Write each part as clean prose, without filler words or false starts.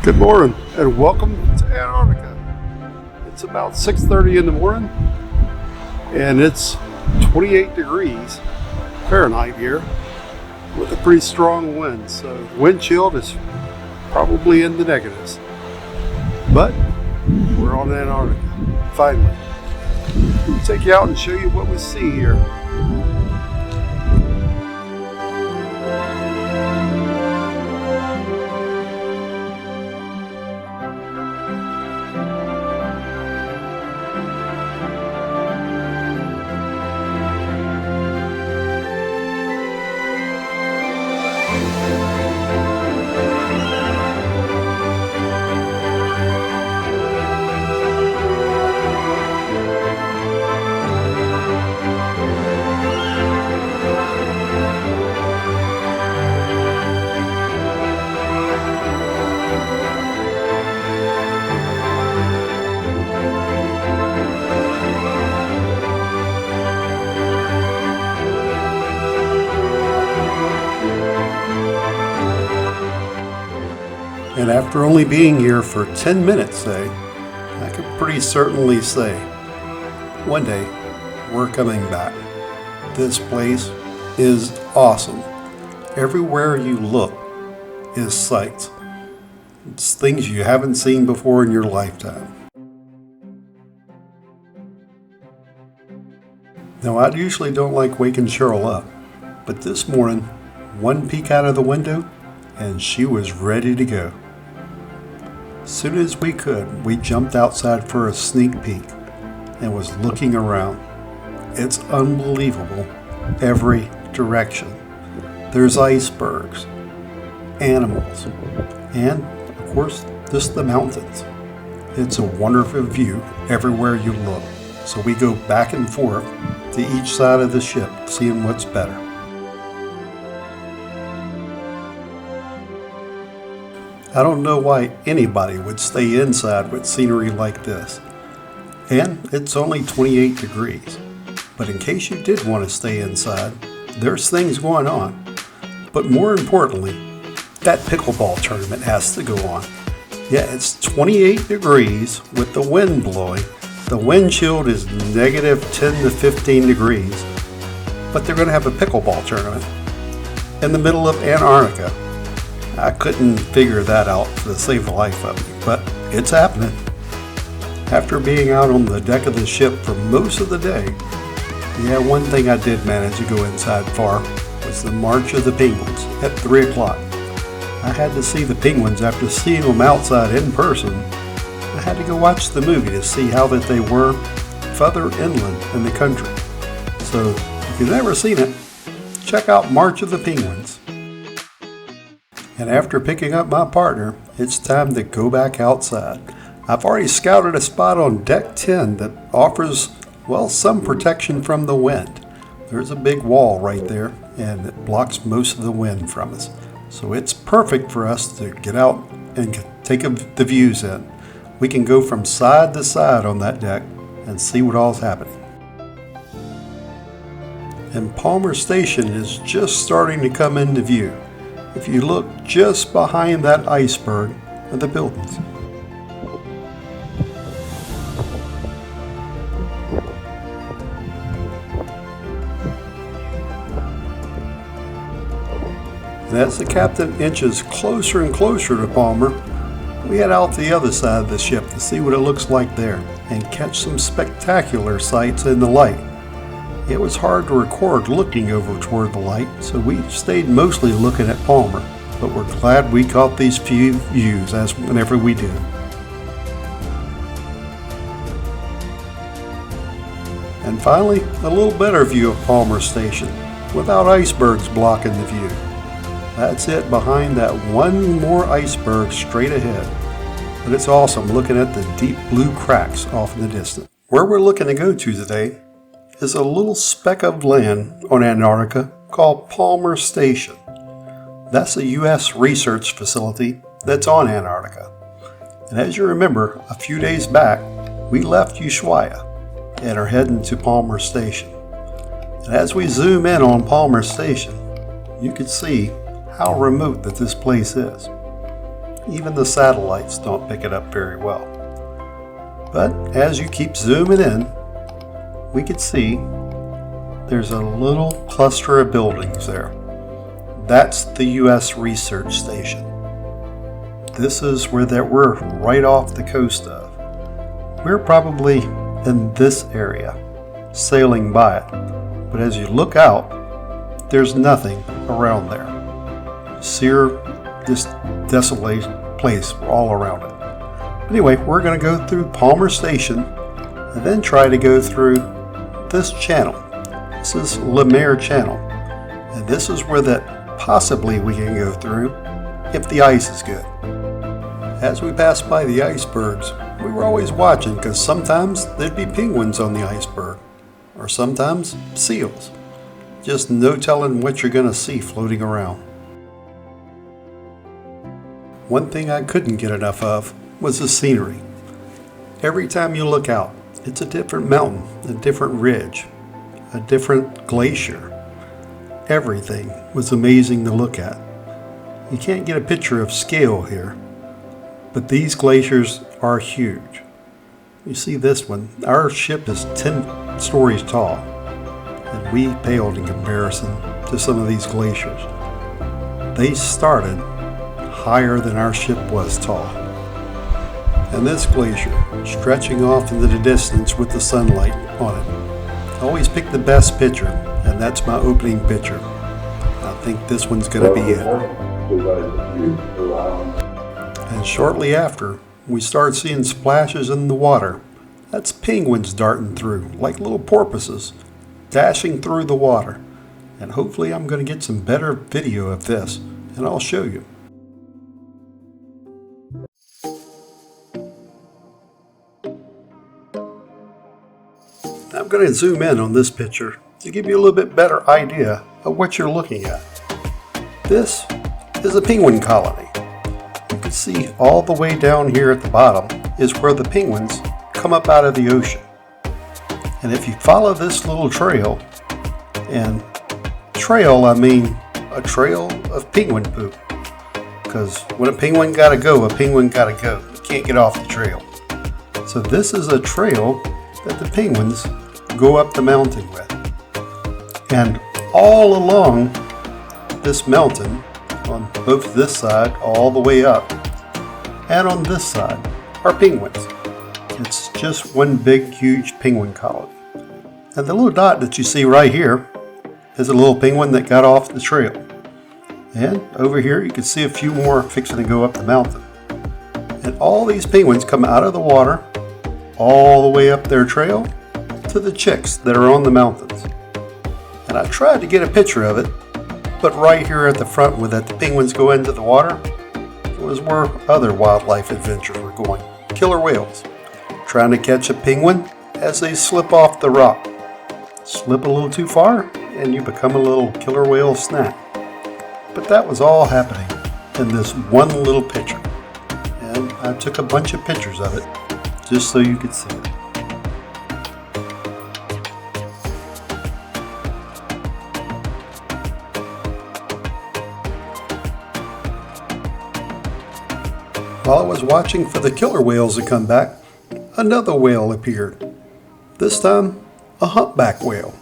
Good morning and welcome to Antarctica. It's about 6:30 in the morning and it's 28 degrees Fahrenheit here with a pretty strong wind, so wind chill is probably in the negatives. But we're on Antarctica, finally. I'll take you out and show you what we see here. And after only being here for 10 minutes, I can pretty certainly say, one day, we're coming back. This place is awesome. Everywhere you look is sights. It's things you haven't seen before in your lifetime. Now, I usually don't like waking Cheryl up, but this morning, one peek out of the window, and she was ready to go. As soon as we could, we jumped outside for a sneak peek and was looking around. It's unbelievable, every direction. There's icebergs, animals, and of course, just the mountains. It's a wonderful view everywhere you look, so we go back and forth to each side of the ship, seeing what's better. I don't know why anybody would stay inside with scenery like this. And it's only 28 degrees. But in case you did want to stay inside, there's things going on. But more importantly, that pickleball tournament has to go on. Yeah, it's 28 degrees with the wind blowing. The wind chill is negative 10 to 15 degrees. But they're going to have a pickleball tournament in the middle of Antarctica. I couldn't figure that out to save the life of me, but it's happening. After being out on the deck of the ship for most of the day, one thing I did manage to go inside for was the March of the Penguins at 3 o'clock. I had to see the penguins after seeing them outside in person. I had to go watch the movie to see how that they were further inland in the country. So if you've never seen it, check out March of the Penguins. And after picking up my partner, it's time to go back outside. I've already scouted a spot on deck 10 that offers, some protection from the wind. There's a big wall right there, and it blocks most of the wind from us. So it's perfect for us to get out and take the views in. We can go from side to side on that deck and see what all's happening. And Palmer Station is just starting to come into view. If you look just behind that iceberg are the buildings. And as the captain inches closer and closer to Palmer, we head out to the other side of the ship to see what it looks like there and catch some spectacular sights in the light. It was hard to record looking over toward the light, so we stayed mostly looking at Palmer, but we're glad we caught these few views as whenever we do. And finally, a little better view of Palmer Station, without icebergs blocking the view. That's it behind that one more iceberg straight ahead. But it's awesome looking at the deep blue cracks off in the distance. Where we're looking to go to today is a little speck of land on Antarctica called Palmer Station. That's a U.S. research facility that's on Antarctica. And as you remember, a few days back, we left Ushuaia and are heading to Palmer Station. And as we zoom in on Palmer Station, you can see how remote that this place is. even the satellites don't pick it up very well. But as you keep zooming in, we can see there's a little cluster of buildings there. That's the U.S. Research Station. This is where we're right off the coast of. We're probably in this area, sailing by it. But as you look out, there's nothing around there. Sheer, this desolate place all around it. Anyway, we're going to go through Palmer Station and then try to go through this channel. This is the Mer Channel. And this is where that possibly we can go through if the ice is good. As we passed by the icebergs, we were always watching because sometimes there'd be penguins on the iceberg, or sometimes seals. Just no telling what you're going to see floating around. One thing I couldn't get enough of was the scenery. Every time you look out, it's a different mountain, a different ridge, a different glacier. Everything was amazing to look at. You can't get a picture of scale here, but these glaciers are huge. You see this one, our ship is 10 stories tall, and we paled in comparison to some of these glaciers. They started higher than our ship was tall. And this glacier, stretching off into the distance with the sunlight on it. I always pick the best picture, and that's my opening picture. I think this one's going to be it. And shortly after, we start seeing splashes in the water. That's penguins darting through, like little porpoises, dashing through the water. And hopefully I'm going to get some better video of this, and I'll show you. I'm going to zoom in on this picture to give you a little bit better idea of what you're looking at. This is a penguin colony. You can see all the way down here at the bottom is where the penguins come up out of the ocean. And if you follow this little trail, and trail I mean a trail of penguin poop, because when a penguin gotta go, a penguin gotta go. You can't get off the trail. So this is a trail that the penguins go up the mountain with. And all along this mountain, on both this side all the way up, and on this side are penguins. It's just one big huge penguin colony. And the little dot that you see right here is a little penguin that got off the trail. And over here you can see a few more fixing to go up the mountain. And all these penguins come out of the water all the way up their trail to the chicks that are on the mountains. And I tried to get a picture of it, but right here at the front where the penguins go into the water was where other wildlife adventures were going. Killer whales, trying to catch a penguin as they slip off the rock. Slip a little too far and you become a little killer whale snack. But that was all happening in this one little picture. And I took a bunch of pictures of it just so you could see it. While I was watching for the killer whales to come back, another whale appeared. This time, a humpback whale,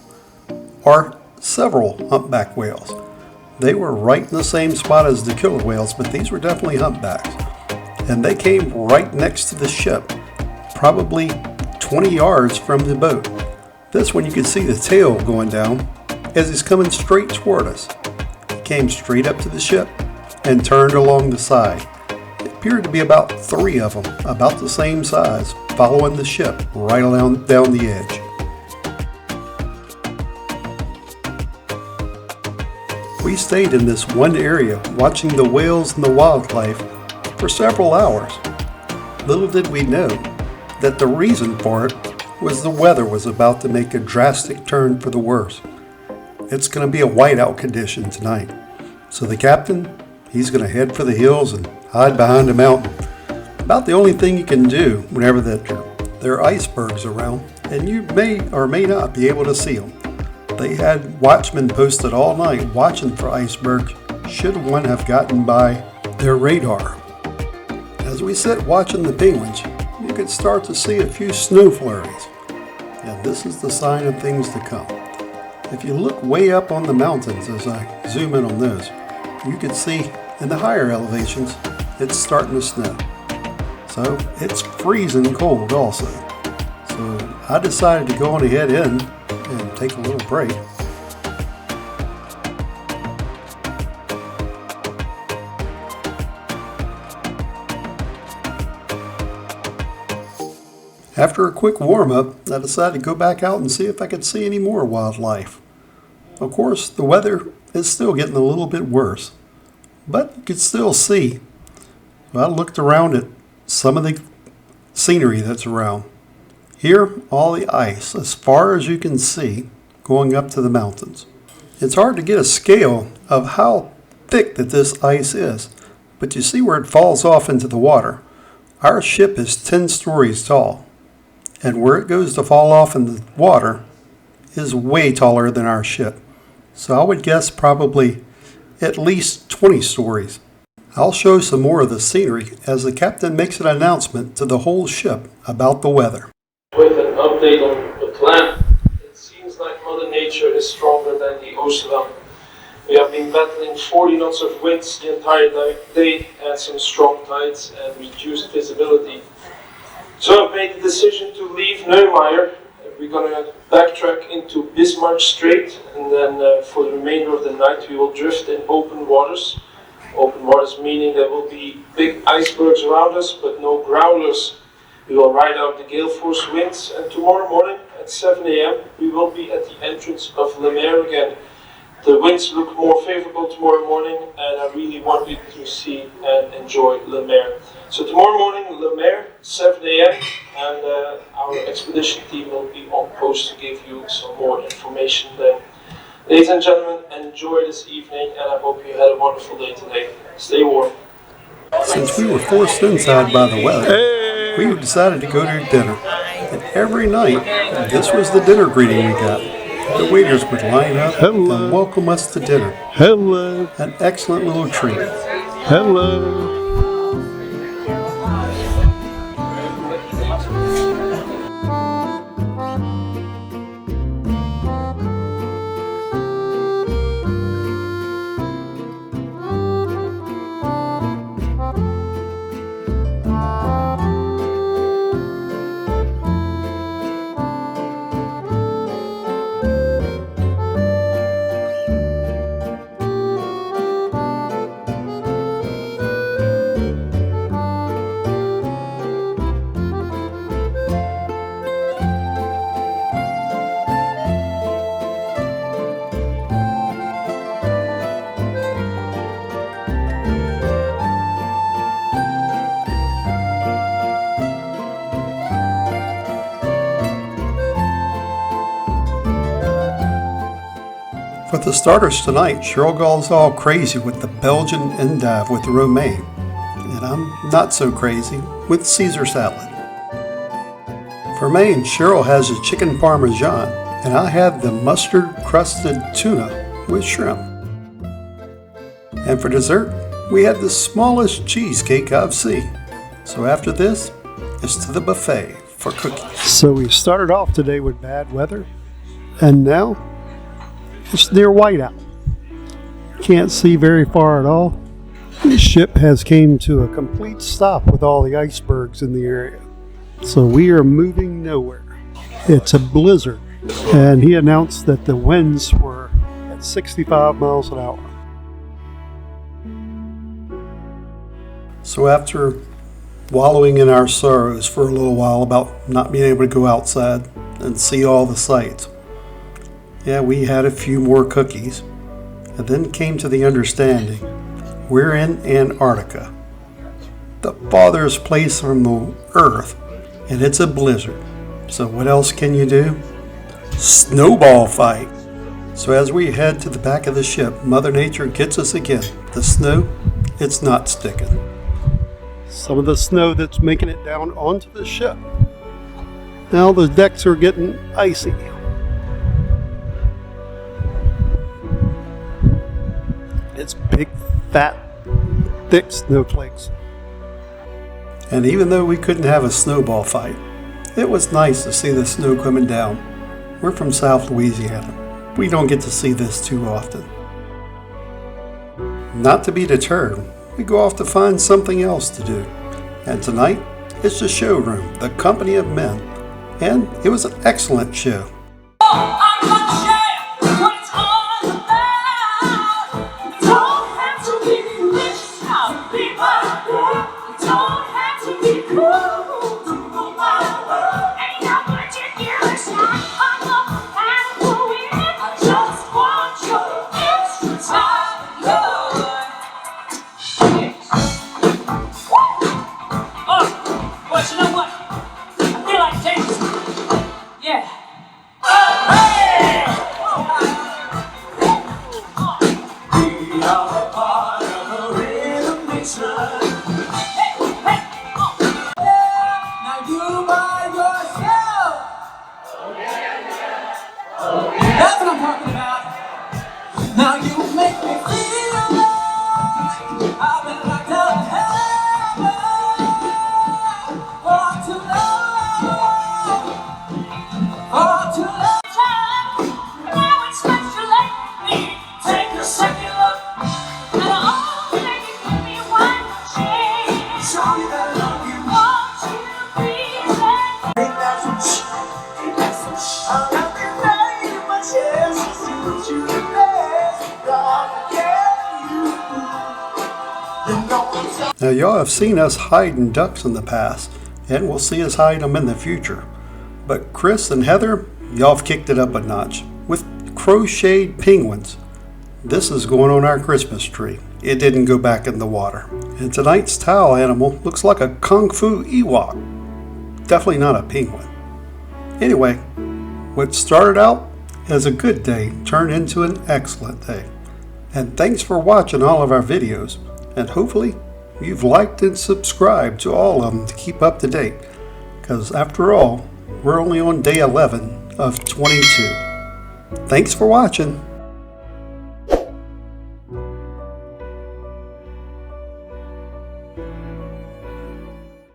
or several humpback whales. They were right in the same spot as the killer whales, but these were definitely humpbacks. And they came right next to the ship, probably 20 yards from the boat. This one you can see the tail going down as he's coming straight toward us. He came straight up to the ship and turned along the side. It appeared to be about 3 of them, about the same size, following the ship right down the edge. We stayed in this one area watching the whales and the wildlife for several hours. Little did we know that the reason for it was the weather was about to make a drastic turn for the worse. It's going to be a whiteout condition tonight. So the captain, he's going to head for the hills and hide behind a mountain. About the only thing you can do whenever there are icebergs around, and you may or may not be able to see them. They had watchmen posted all night watching for icebergs should one have gotten by their radar. As we sit watching the penguins, you could start to see a few snow flurries. And this is the sign of things to come. If you look way up on the mountains as I zoom in on those, you can see in the higher elevations, it's starting to snow. So it's freezing cold also. So I decided to go on ahead in and take a little break. After a quick warm-up, I decided to go back out and see if I could see any more wildlife. Of course, the weather is still getting a little bit worse, but you could still see. I looked around at some of the scenery that's around. Here, all the ice, as far as you can see, going up to the mountains. It's hard to get a scale of how thick that this ice is, but you see where it falls off into the water. Our ship is 10 stories tall. And where it goes to fall off in the water is way taller than our ship. So I would guess probably at least 20 stories. I'll show some more of the scenery as the captain makes an announcement to the whole ship about the weather. With an update on the plan, it seems like Mother Nature is stronger than the Oosterdam. We have been battling 40 knots of winds the entire day and some strong tides and reduced visibility. So I've made the decision to leave Neumayer. We're going to backtrack into Bismarck Strait, and then for the remainder of the night we will drift in open waters. Open waters meaning there will be big icebergs around us, but no growlers. We will ride out the gale force winds, and tomorrow morning at 7 a.m. we will be at the entrance of Mer again. The winds look more favorable tomorrow morning, and I really want you to see and enjoy Mer. So tomorrow morning, Mer, 7 a.m. and our expedition team will be on post to give you some more information then. Ladies and gentlemen, enjoy this evening, and I hope you had a wonderful day today. Stay warm. Since we were forced inside by the weather, we decided to go to dinner. And every night, this was the dinner greeting we got. The waiters would line up and welcome us to dinner. Hello. An excellent little treat. Hello. For the starters tonight, Cheryl goes all crazy with the Belgian endive with romaine, and I'm not so crazy with Caesar salad. For main, Cheryl has a chicken parmesan, and I had the mustard-crusted tuna with shrimp. And for dessert, we had the smallest cheesecake I've seen. So after this, it's to the buffet for cookies. So we started off today with bad weather, and now it's near whiteout. Can't see very far at all. The ship has came to a complete stop with all the icebergs in the area. So we are moving nowhere. It's a blizzard, and he announced that the winds were at 65 miles an hour. So after wallowing in our sorrows for a little while about not being able to go outside and see all the sights, we had a few more cookies, and then came to the understanding we're in Antarctica, the farthest place from the earth, and it's a blizzard. So what else can you do? Snowball fight. So as we head to the back of the ship, Mother Nature gets us again. The snow, it's not sticking. Some of the snow that's making it down onto the ship. Now the decks are getting icy. It's big, fat, thick snowflakes. And even though we couldn't have a snowball fight, it was nice to see the snow coming down. We're from South Louisiana. We don't get to see this too often. Not to be deterred, we go off to find something else to do. And tonight, it's the Showroom, the company of men. And it was an excellent show. That's what I'm talking about. Now you make me feel like I've been locked out of heaven for too long, for too long. Now it's much too late for me. Take a second look, and I'll make you give me one chance. Show me that I love you. Won't you please let me? Now y'all have seen us hiding ducks in the past, and we'll see us hide them in the future. But Chris and Heather, y'all have kicked it up a notch with crocheted penguins. This is going on our Christmas tree. It didn't go back in the water. And tonight's towel animal looks like a Kung Fu Ewok. Definitely not a penguin. Anyway, what started out as a good day turned into an excellent day. And thanks for watching all of our videos. And hopefully you've liked and subscribed to all of them to keep up to date. Because after all, we're only on day 11 of 22. Thanks for watching.